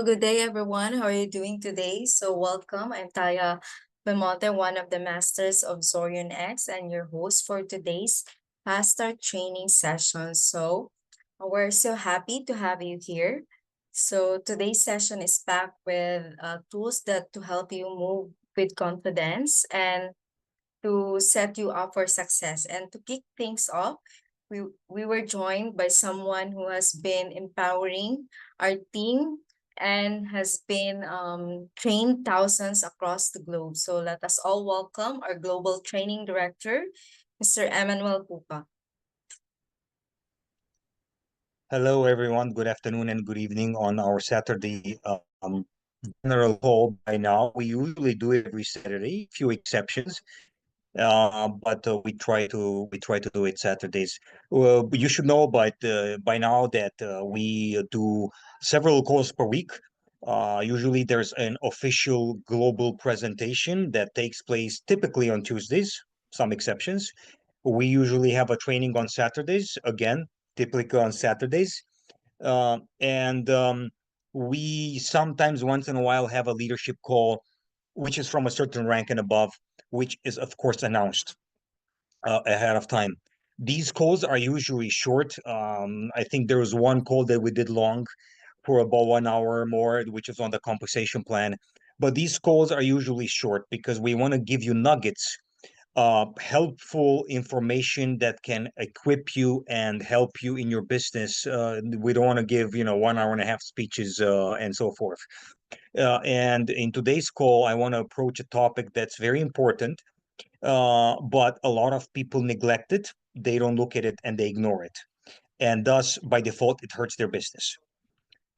good day, everyone. How are you doing today? Welcome. I'm Taya Bemonte, one of the masters of zoreonx and your host for today's Fast Start training session. We're so happy to have you here. Today's session is packed with tools that to help you move with confidence and to set you up for success. And to kick things off, we were joined by someone who has been empowering our team and has been trained thousands across the globe. So let us all welcome our Global Training Director, Mr. Emmanuel Puka. Hello, everyone. Good afternoon and good evening on our Saturday general call. By now, we usually do it every Saturday, few exceptions, but we try to do it Saturdays. Well, you should know, by now that we do several calls per week. Usually, there's an official global presentation that takes place typically on Tuesdays. Some exceptions. We usually have a training on Saturdays. Again, typically on Saturdays. And we sometimes once in a while have a leadership call, which is from a certain rank and above, which is of course announced ahead of time. These calls are usually short. I think there was one call that we did long for about 1 hour more, which is on the compensation plan. But these calls are usually short because we want to give you nuggets, helpful information that can equip you and help you in your business. We don't want to give 1 hour and a half speeches and so forth. And in today's call, I want to approach a topic that's very important, but a lot of people neglect it. They don't look at it and they ignore it, and thus by default it hurts their business,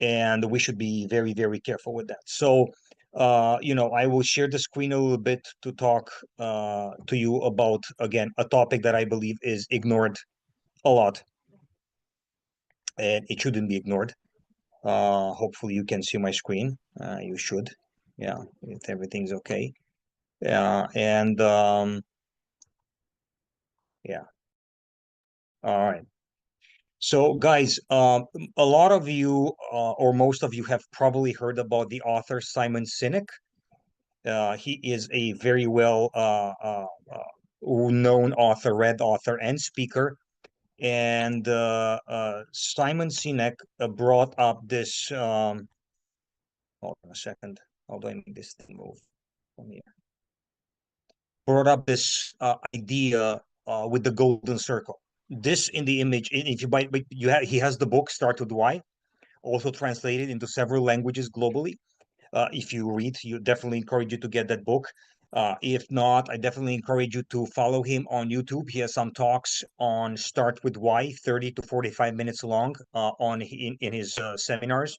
and we should be very, very careful with that. So, I will share the screen a little bit to talk to you about, again, a topic that I believe is ignored a lot, and it shouldn't be ignored. Hopefully you can see my screen. You should. Yeah, if everything's okay. Yeah, and yeah. All right. So, guys, a lot of you, or most of you, have probably heard about the author Simon Sinek. He is a very well known author, read author, and speaker. And Simon Sinek brought up this. Hold on a second. How do I make this thing move from here? Brought up this idea with the golden circle. This in the image. If you buy, he has the book Start with Why, also translated into several languages globally. If you read, you definitely encourage you to get that book. If not, I definitely encourage you to follow him on YouTube. He has some talks on Start with Why, 30 to 45 minutes long, in his seminars.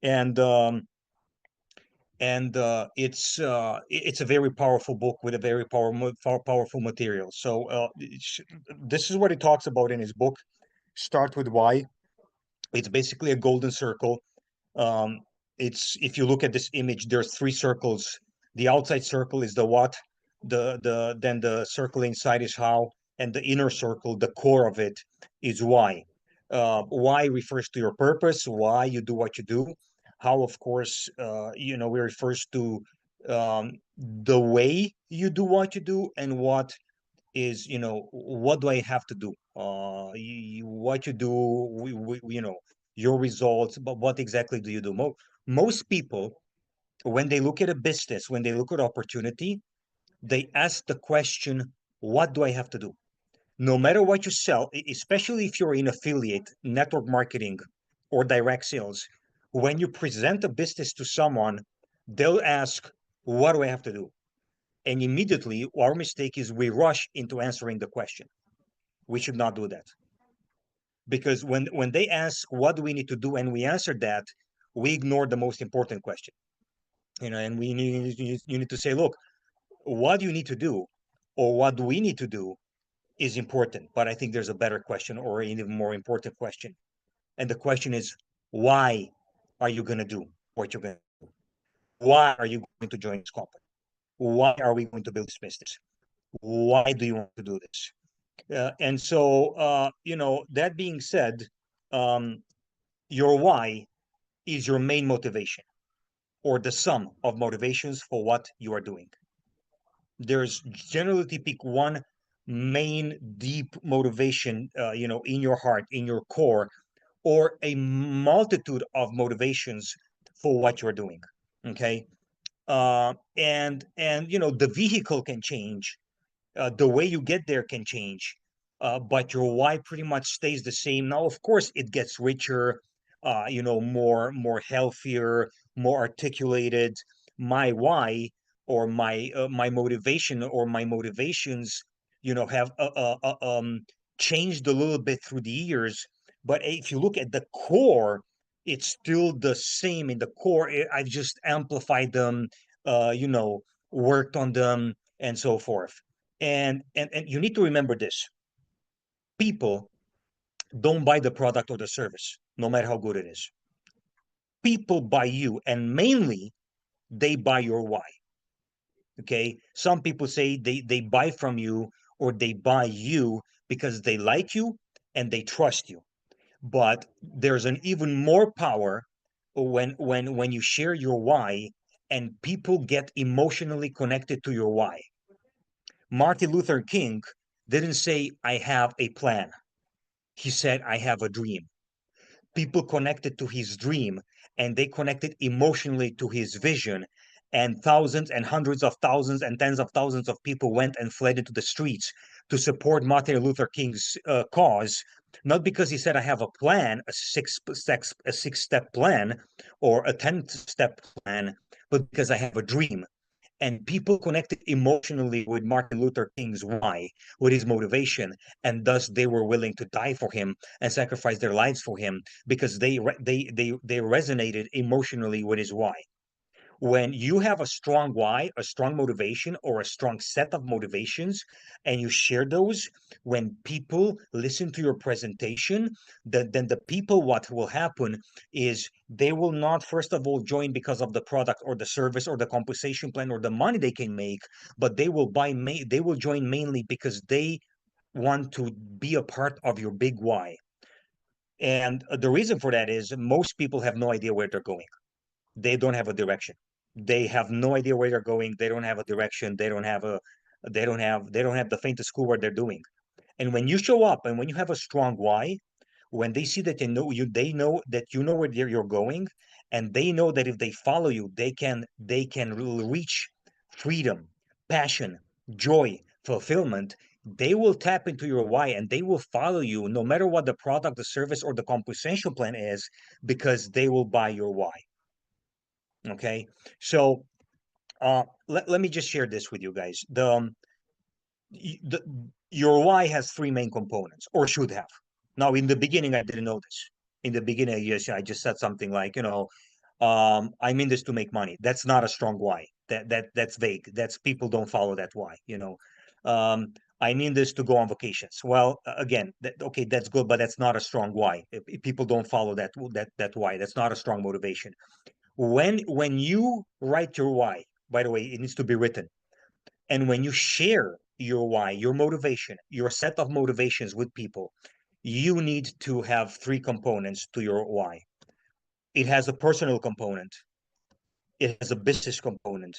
And it's a very powerful book with a very powerful material. So this is what he talks about in his book, Start with Why. It's basically a golden circle. um, it's, if you look at this image, there's three circles. The outside circle is the what, then the circle inside is how, and the inner circle, the core of it, is why. Why refers to your purpose, why you do what you do. How, of course, we refers to the way you do what you do, and what is, what do I have to do? What you do, your results, but what exactly do you do? Most people, when they look at a business, when they look at opportunity, they ask the question, what do I have to do? No matter what you sell, especially if you're in affiliate, network marketing, or direct sales, when you present a business to someone, they'll ask, what do I have to do? And immediately, our mistake is we rush into answering the question. We should not do that, because when they ask what do we need to do and we answer that, we ignore the most important question. And you need to say, look, what do you need to do, or what do we need to do, is important. But I think there's a better question, or an even more important question, and the question is, why are you going to do what you're going to do? Why are you going to join this company? Why are we going to build this business? Why do you want to do this? And so, that being said, your why is your main motivation or the sum of motivations for what you are doing. There's generally pick one main deep motivation, in your heart, in your core, or a multitude of motivations for what you're doing. Okay. And the vehicle can change, the way you get there can change, but your why pretty much stays the same. Now, of course, it gets richer, more healthier, more articulated. My why or my motivation or my motivations, have changed a little bit through the years. But if you look at the core, it's still the same. In the core, I've just amplified them, worked on them, and so forth. And you need to remember this: people don't buy the product or the service, no matter how good it is. People buy you, and mainly they buy your why. Okay, some people say they buy from you or they buy you because they like you and they trust you. But there's an even more power when you share your why and people get emotionally connected to your why. Martin Luther King didn't say, I have a plan. He said, I have a dream. People connected to his dream and they connected emotionally to his vision. And thousands and hundreds of thousands and tens of thousands of people went and fled into the streets to support Martin Luther King's cause, not because he said, I have a plan, a six-step plan or a 10-step plan, but because I have a dream. And people connected emotionally with Martin Luther King's why, with his motivation, and thus they were willing to die for him and sacrifice their lives for him because they resonated emotionally with his why. When you have a strong why, a strong motivation, or a strong set of motivations, and you share those, when people listen to your presentation, then the people, what will happen is they will not, first of all, join because of the product or the service or the compensation plan or the money they can make, but they will join mainly because they want to be a part of your big why. And the reason for that is most people have no idea where they're going. They don't have a direction. They have no idea where they're going. They don't have a direction. They don't have the faintest clue what they're doing. And when you show up and when you have a strong why, when they see that they know that you know where you're going, and they know that if they follow you, they can reach freedom, passion, joy, fulfillment. They will tap into your why and they will follow you no matter what the product, the service, or the compensation plan is, because they will buy your why. Okay, so let me just share this with you guys. The your why has three main components, or should have. Now, in the beginning, I didn't know this. In the beginning, yes, I just said something like, I'm in this to make money. That's not a strong why. That's vague. That's people don't follow that why. I'm in this to go on vacations. Well, again, okay, that's good, but that's not a strong why. If people don't follow that why. That's not a strong motivation. When you write your why, by the way, it needs to be written, and when you share your why, your motivation, your set of motivations with people, you need to have three components to your why. It has a personal component, it has a business component,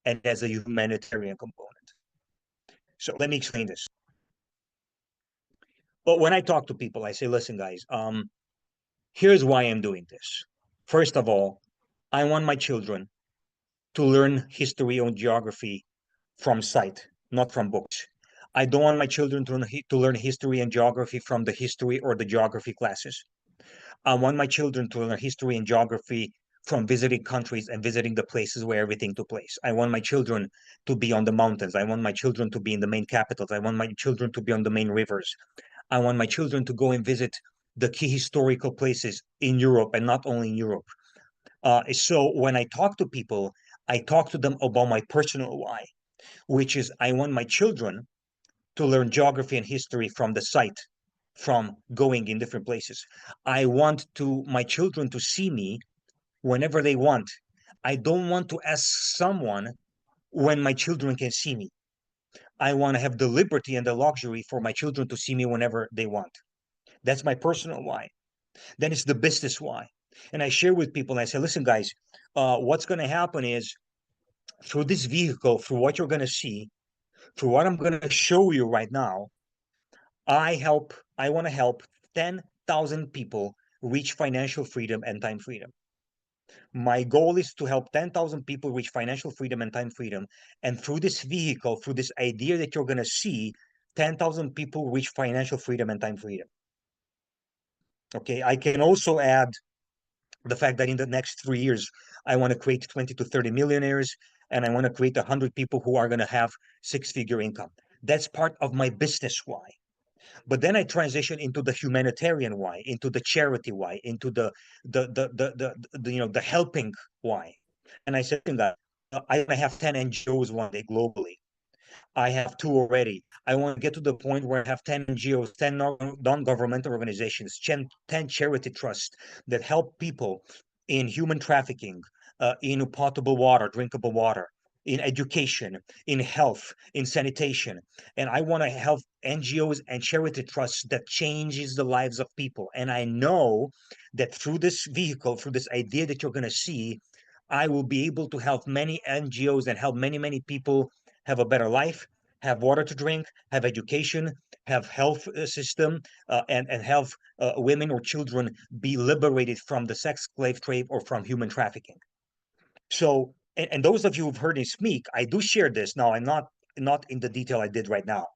and it has a humanitarian component. So let me explain this. But when I talk to people, I say, listen, guys, here's why I'm doing this. First of all, I want my children to learn history and geography from sight, not from books. I don't want my children to learn history and geography from the history or the geography classes. I want my children to learn history and geography from visiting countries and visiting the places where everything took place. I want my children to be on the mountains. I want my children to be in the main capitals. I want my children to be on the main rivers. I want my children to go and visit the key historical places in Europe, and not only in Europe. So when I talk to people, I talk to them about my personal why, which is I want my children to learn geography and history from the site, from going in different places. I want to my children to see me whenever they want. I don't want to ask someone when my children can see me. I want to have the liberty and the luxury for my children to see me whenever they want. That's my personal why. Then it's the business why. And I share with people and I say, listen, guys, what's going to happen is through this vehicle, through what you're going to see, through what I'm going to show you right now, I want to help 10,000 people reach financial freedom and time freedom. My goal is to help 10,000 people reach financial freedom and time freedom. And through this vehicle, through this idea that you're going to see, 10,000 people reach financial freedom and time freedom. Okay, I can also add the fact that in the next 3 years, I want to create 20 to 30 millionaires, and I want to create 100 people who are going to have six-figure income. That's part of my business why. But then I transition into the humanitarian why, into the charity why, into the helping why. And I said, I want to have 10 NGOs one day globally. I have two already. I want to get to the point where I have 10 NGOs, 10 non-governmental organizations, 10 charity trusts that help people in human trafficking, in potable water, drinkable water, in education, in health, in sanitation. And I want to help NGOs and charity trusts that changes the lives of people. And I know that through this vehicle, through this idea that you're going to see, I will be able to help many NGOs and help many, many people have a better life, have water to drink, have education, have health system, and have women or children be liberated from the sex slave trade or from human trafficking. So, and those of you who've heard me speak, I do share this. Now, I'm not in the detail I did right now,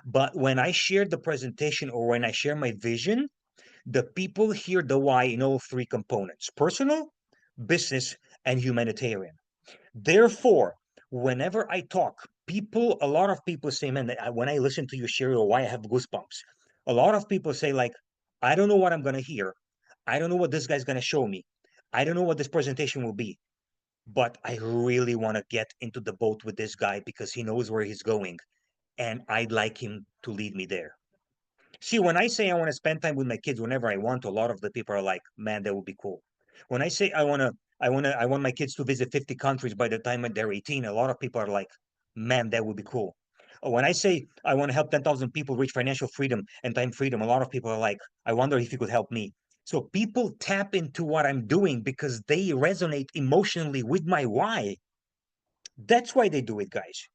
but when I share the presentation or when I share my vision, the people hear the why in all three components: personal, business, and humanitarian. Therefore, whenever I talk, a lot of people say, man, when I listen to you share your why, I have goosebumps. A lot of people say, like, I don't know what I'm going to hear. I don't know what this guy's going to show me. I don't know what this presentation will be, but I really want to get into the boat with this guy because he knows where he's going. And I'd like him to lead me there. See, when I say I want to spend time with my kids whenever I want to, a lot of the people are like, man, that would be cool. When I say I want my kids to visit 50 countries by the time they're 18, a lot of people are like, man, that would be cool. When I say I want to help 10,000 people reach financial freedom and time freedom, a lot of people are like, I wonder if you could help me. So people tap into what I'm doing because they resonate emotionally with my why. That's why they do it, guys.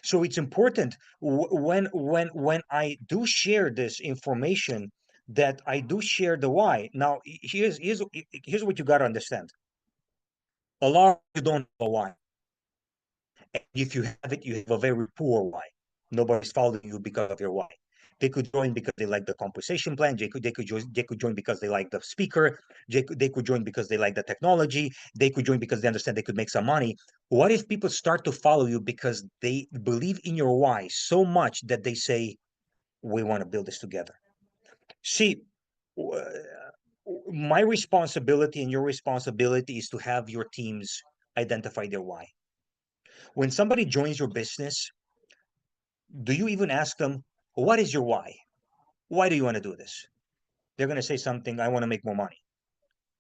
So it's important when I do share this information that I do share the why. Now, here's what you got to understand. A lot of you don't have a why. And if you have it, you have a very poor why. Nobody's following you because of your why. They could join because they like the compensation plan. They could join because they like the speaker. They could join because they like the technology. They could join because they understand they could make some money. What if people start to follow you because they believe in your why so much that they say, we want to build this together? See, my responsibility and your responsibility is to have your teams identify their why. When somebody joins your business, do you even ask them, what is your why? Why do you want to do this? They're going to say something, I want to make more money.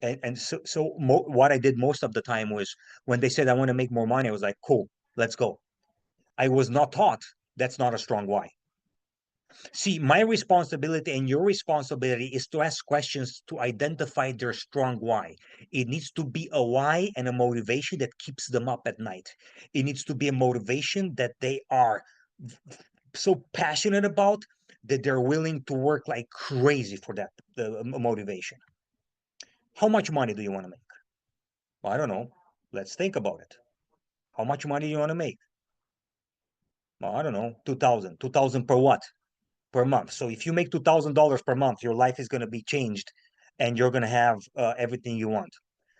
What I did most of the time was when they said, I want to make more money, I was like, cool, let's go. I was not taught that's not a strong why. See, my responsibility and your responsibility is to ask questions to identify their strong why. It needs to be a why and a motivation that keeps them up at night. It needs to be a motivation that they are so passionate about that they're willing to work like crazy for that motivation. How much money do you want to make? Well, I don't know. Let's think about it. How much money do you want to make? Well, I don't know. 2000. 2000 per what? Per month. So if you make $2,000 per month, your life is going to be changed and you're going to have everything you want.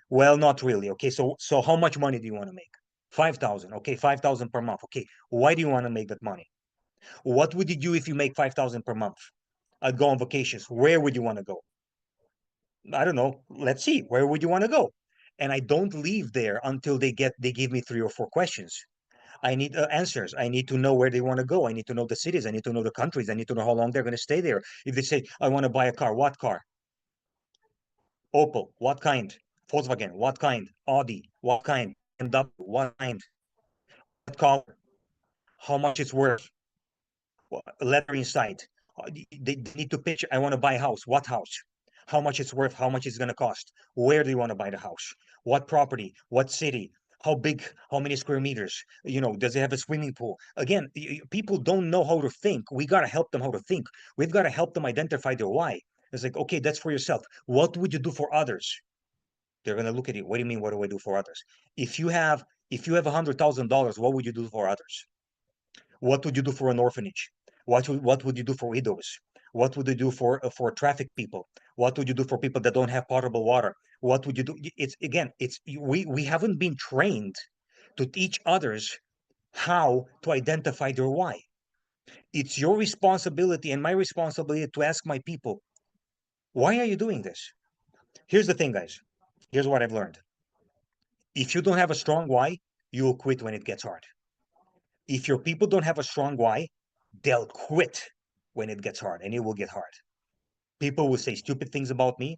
Well, not really. Okay. So how much money do you want to make? 5,000. Okay. 5,000 per month. Okay. Why do you want to make that money? What would you do if you make 5,000 per month? I'd go on vacations. Where would you want to go? I don't know. Let's see. Where would you want to go? And I don't leave there until they give me three or four questions. I need answers. I need to know where they want to go. I need to know the cities. I need to know the countries. I need to know how long they're going to stay there. If they say, I want to buy a car, what car? Opel, what kind? Volkswagen, what kind? Audi, what kind? BMW, what kind? What color? How much it's worth? Leather inside. They need to pitch. I want to buy a house. What house? how much it's worth, how much it's going to cost, where do you want to buy the house, what property, what city, how big, how many square meters, does it have a swimming pool? Again, people don't know how to think. We got to help them how to think. We've got to help them identify their why. It's like, okay, that's for yourself. What would you do for others? They're going to look at you. What do you mean? What do I do for others? If you have $100,000, what would you do for others? What would you do for an orphanage? What would you do for widows? What would you do for traffic people? What would you do for people that don't have potable water? What would you do? We haven't been trained to teach others how to identify their why. It's your responsibility and my responsibility to ask my people, why are you doing this? Here's the thing, guys. Here's what I've learned. If you don't have a strong why, you will quit when it gets hard. If your people don't have a strong why, they'll quit when it gets hard, and it will get hard. People will say stupid things about me.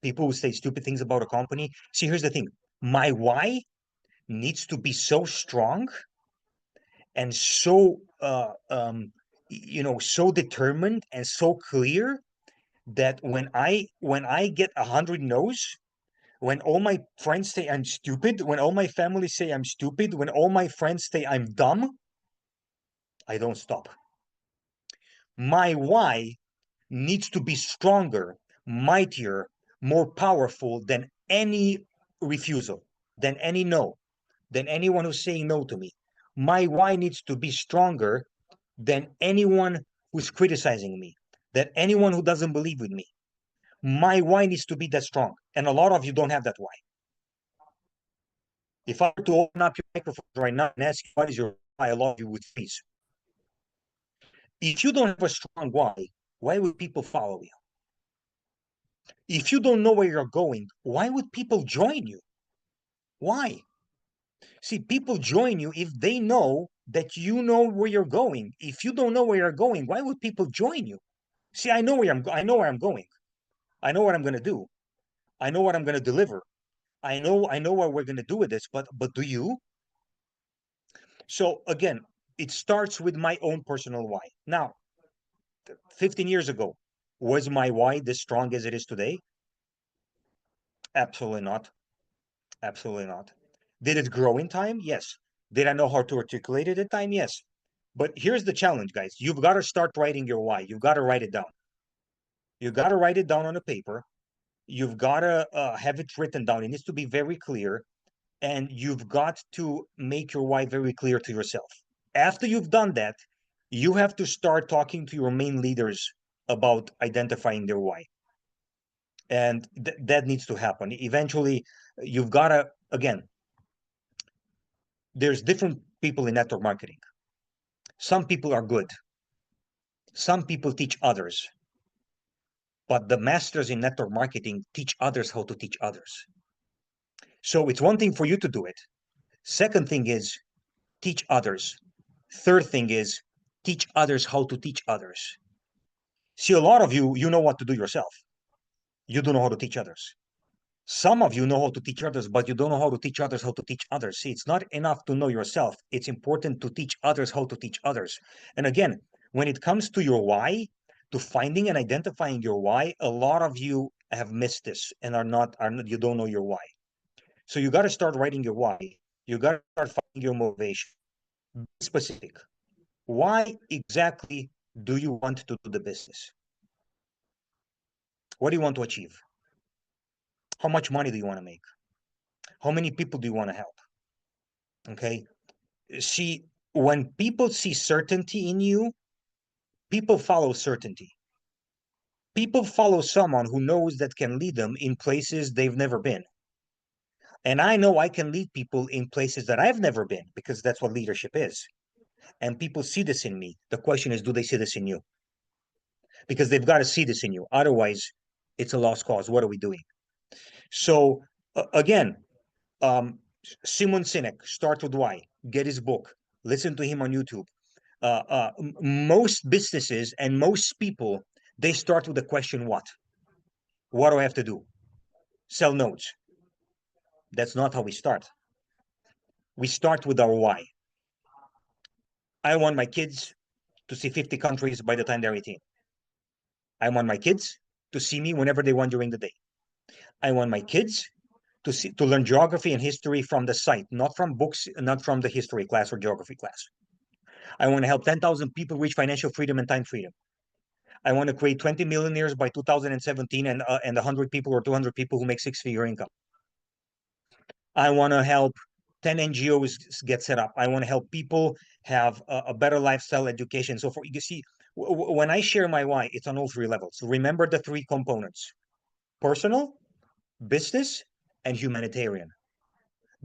People will say stupid things about a company. See, here's the thing. My why needs to be so strong and so determined and so clear that when I get 100 no's, when all my friends say I'm stupid, when all my family say I'm stupid, when all my friends say I'm dumb, I don't stop. My why needs to be stronger, mightier, more powerful than any refusal, than any no, than anyone who's saying no to me. My why needs to be stronger than anyone who's criticizing me, than anyone who doesn't believe with me. My why needs to be that strong. And a lot of you don't have that why. If I were to open up your microphone right now and ask you what is your why, a lot of you would freeze. If you don't have a strong why would people follow you? If you don't know where you're going, why would people join you? Why? See, people join you if they know that you know where you're going. If you don't know where you're going, why would people join you? See, I know where I'm going. I know what I'm going to do. I know what I'm going to deliver. I know what we're going to do with this, but do you? So again, it starts with my own personal why. Now, 15 years ago, was my why this strong as it is today? Absolutely not. Absolutely not. Did it grow in time? Yes. Did I know how to articulate it in time? Yes. But here's the challenge, guys. You've got to start writing your why. You've got to write it down. You got to write it down on a paper. You've got to have it written down. It needs to be very clear. And you've got to make your why very clear to yourself. After you've done that, you have to start talking to your main leaders about identifying their why. And that needs to happen. Eventually, you've got to, again, there's different people in network marketing. Some people are good. Some people teach others. But the masters in network marketing teach others how to teach others. So it's one thing for you to do it. Second thing is teach others. Third thing is teach others how to teach others. See, a lot of you, you know what to do yourself. You don't know how to teach others. Some of you know how to teach others, but you don't know how to teach others how to teach others. See, it's not enough to know yourself. It's important to teach others how to teach others. And again, when it comes to your why, to finding and identifying your why, a lot of you have missed this and are not you don't know your why. So you got to start writing your why. You got to start finding your motivation. Be specific. Why exactly do you want to do the business? What do you want to achieve? How much money do you want to make? How many people do you want to help? Okay. See, when people see certainty in you, people follow certainty. People follow someone who knows that can lead them in places they've never been. And I know I can lead people in places that I've never been because that's what leadership is. And people see this in me. The question is, do they see this in you? Because they've got to see this in you. Otherwise, it's a lost cause. What are we doing? So, again, um, Simon Sinek, Start with Why, get his book, listen to him on YouTube. Most businesses and most people, they start with the question, what do I have to do? Sell notes. That's not how we start. We start with our why. I want my kids to see 50 countries by the time they're 18. I want my kids to see me whenever they want during the day. I want my kids to learn geography and history from the site, not from books, not from the history class or geography class. I want to help 10,000 people reach financial freedom and time freedom. I want to create 20 millionaires by 2017 and 100 people or 200 people who make six-figure income. I want to help 10 NGOs get set up. I want to help people have a better lifestyle, education. So for you see, when I share my why, it's on all three levels. Remember the three components: personal, business, and humanitarian.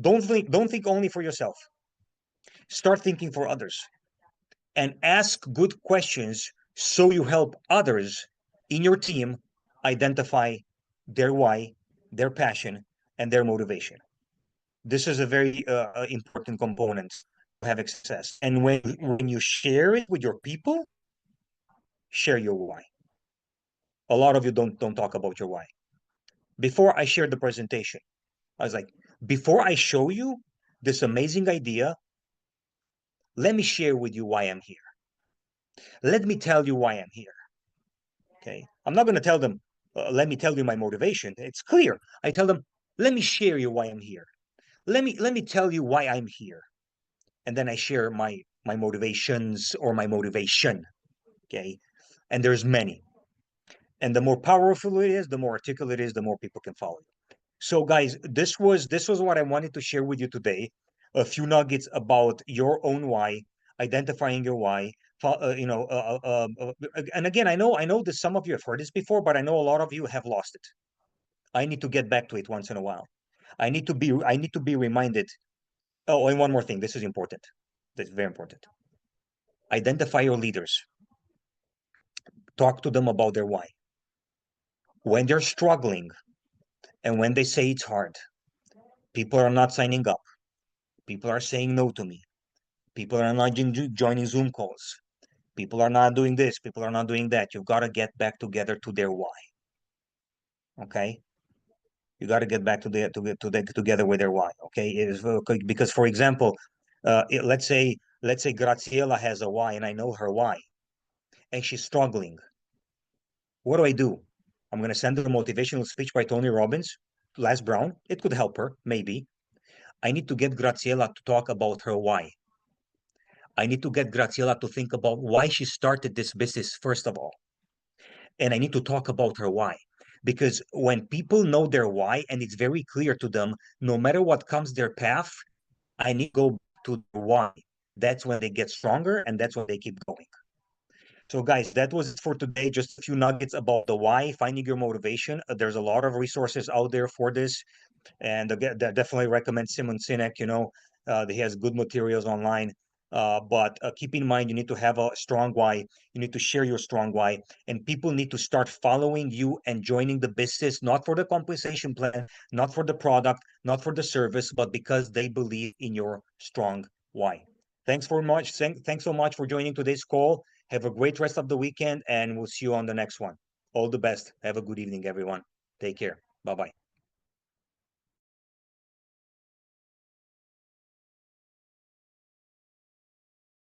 Don't think only for yourself. Start thinking for others and ask good questions so you help others in your team identify their why, their passion, and their motivation. This is a very important component to having success. And when you share it with your people, share your why. A lot of you don't talk about your why. Before I shared the presentation, I was like, before I show you this amazing idea, let me share with you why I'm here. Let me tell you why I'm here. Okay. I'm not going to tell them, let me tell you my motivation. It's clear. I tell them, let me share you why I'm here. Let me tell you why I'm here. And then I share my motivations or my motivation. Okay. And there's many. And the more powerful it is, the more articulate it is, the more people can follow you. So guys, this was what I wanted to share with you today. A few nuggets about your own why, identifying your why. And again, I know that some of you have heard this before, but I know a lot of you have lost it. I need to get back to it once in a while. I need to be reminded. Oh, and one more thing. This is important. That's very important. Identify your leaders. Talk to them about their why. When they're struggling and when they say it's hard, people are not signing up. People are saying no to me. People are not joining Zoom calls. People are not doing this. People are not doing that. You've got to get back together to their why. Okay? You got to get back together with their why. Okay? It is because, for example, let's say Graciela has a why, and I know her why, and she's struggling. What do I do? I'm going to send her a motivational speech by Tony Robbins, Les Brown. It could help her, maybe. I need to get Graciela to talk about her why. I need to get Graciela to think about why she started this business, first of all. And I need to talk about her why. Because when people know their why and it's very clear to them, no matter what comes their path, I need to go back to their why. That's when they get stronger and that's when they keep going. So, guys, that was it for today. Just a few nuggets about the why, finding your motivation. There's a lot of resources out there for this. And definitely recommend Simon Sinek. He has good materials online. But keep in mind, you need to have a strong why. You need to share your strong why, and people need to start following you and joining the business, not for the compensation plan, not for the product, not for the service, but because they believe in your strong why. Thanks so much for joining today's call. Have a great rest of the weekend, and we'll see you on the next one. All the best. Have a good evening, everyone. Take care. Bye bye.